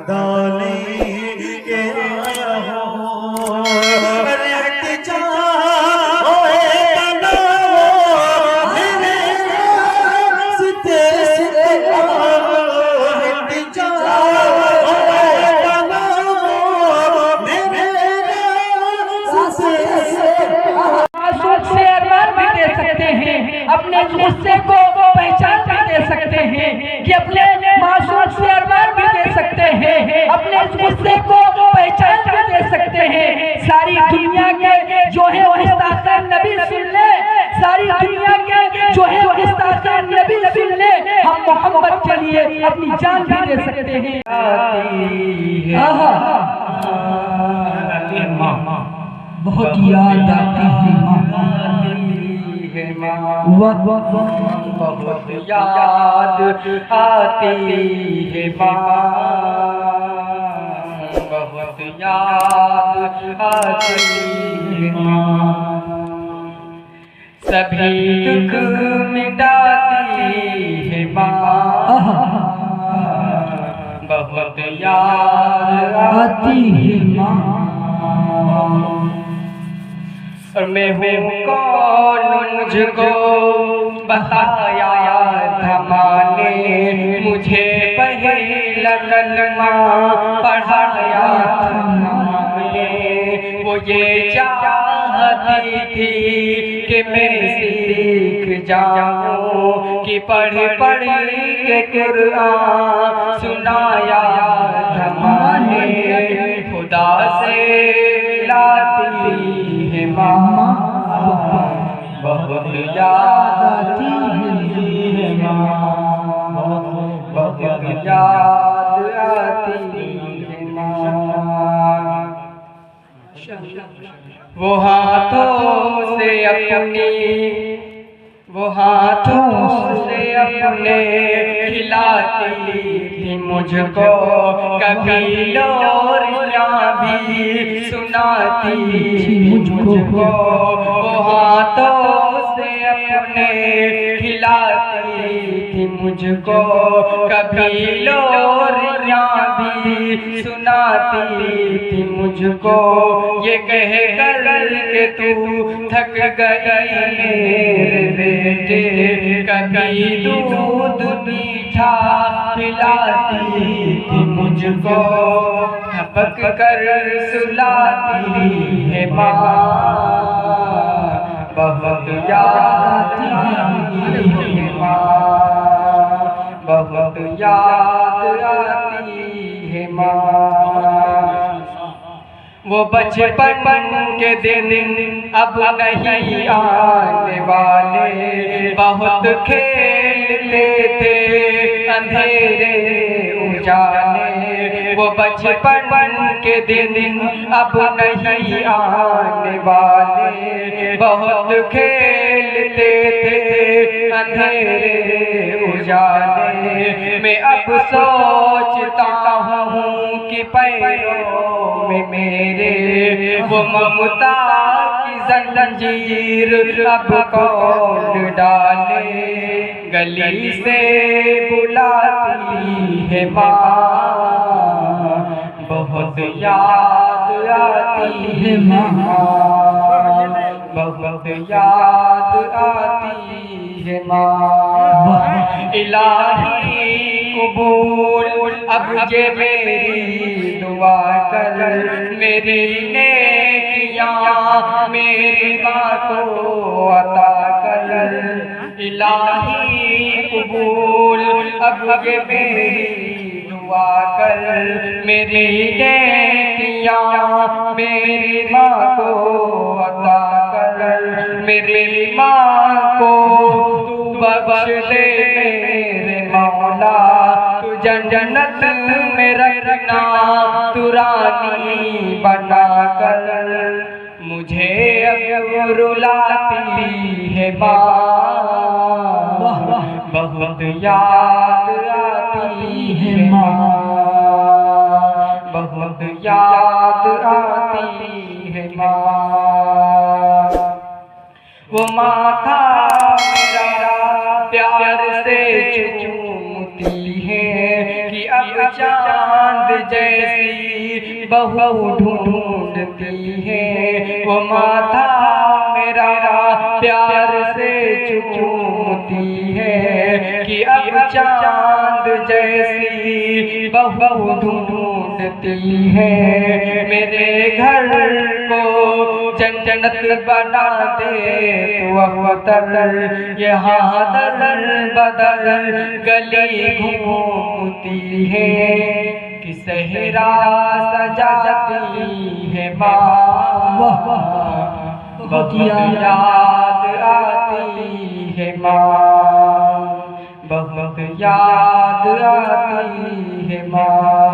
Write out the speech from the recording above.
मदानी के हो अपने गुस्से को पहचान भी दे सकते हैं कि अपने मासूम से अरमान भी दे सकते हैं, अपने गुस्से को पहचान भी दे सकते हैं। सारी दुनिया के जो है उस्ताद नबी सुन ले, सारी दुनिया के जो है उस्ताद नबी सुन ले, हम मोहम्मद के लिए अपनी जान भी दे सकते हैं। बहुत याद आती है बहुत याद आती है माँ, बहुत याद आती है माँ, सभी दुख मिटाती है माँ, बहुत याद आती है माँ। और मैं हूँ कौन मुझको बताया था माँ ने, मुझे पहला कलमा पढ़ाया था माँ ने। वो ये चाहती थी कि मैं सीख जाऊँ, कि पढ़ पढ़ के कुरान सुनाया था माँ ने। खुदा से मिलाती है माँ, बहुत याद आती है माँ, बहुत याद आती है माँ। वो हाथों से अपनी, वो हाथों से अपने खिलाती थी मुझको, कभी लोरियां भी सुनाती थी मुझको। वो हाथों से अपने खिलाती थी मुझको, कभी लोरियां भी सुनाती थी मुझको। ये कह कर के तू थक गई मेरे बेटे, कभी दूध मीठा पिलाती थी मुझको, थपक कर सुलाती है माँ, बहुत याद आती है माँ, बहुत याद आती है माँ। वो बचपन के दिन अब नहीं आने वाले, बहुत खेलते थे अंधेरे उजाले। वो बचपन के दिन अब नहीं आने वाले, बहुत खेलते थे अंधेरे उजाले। मैं अब सोचता हूँ कि पैरों में मेरे वो ममता की जंजीर अब कौन डाले। गली से बुलाती है माँ, बहुत याद आती है माँ, बहुत याद आती है माँ। इलाही कबूल अब ये मेरी दुआ कर, मेरी नेकियां मेरी माँ को अता कर। इलाही कबूल अब ये मेरी दुआ कर, मेरी नेकियां मेरी माँ को अता कर। मेरी माँ को तू बख्श दे मेरे मौला, तू जन्नत में रखना तू रानी बना कर। मुझे अब रुलाती है माँ, बहुत याद आती है माँ, बहुत याद आती है माँ। वो माथा मेरा प्यार से चूमती है कि अब चांद जैसी बहू ढूंढती है, वो माथा मेरा प्यार से चूमती है कि अब चांद जैसी बहू ढूंढती है। मेरे घर को जन्नत बना दे तो अख्तर, यहाँ दर बदर गली घूमती है कि सहरा सजाती है माँ, बहुत याद आती है माँ, बहुत याद आती है माँ।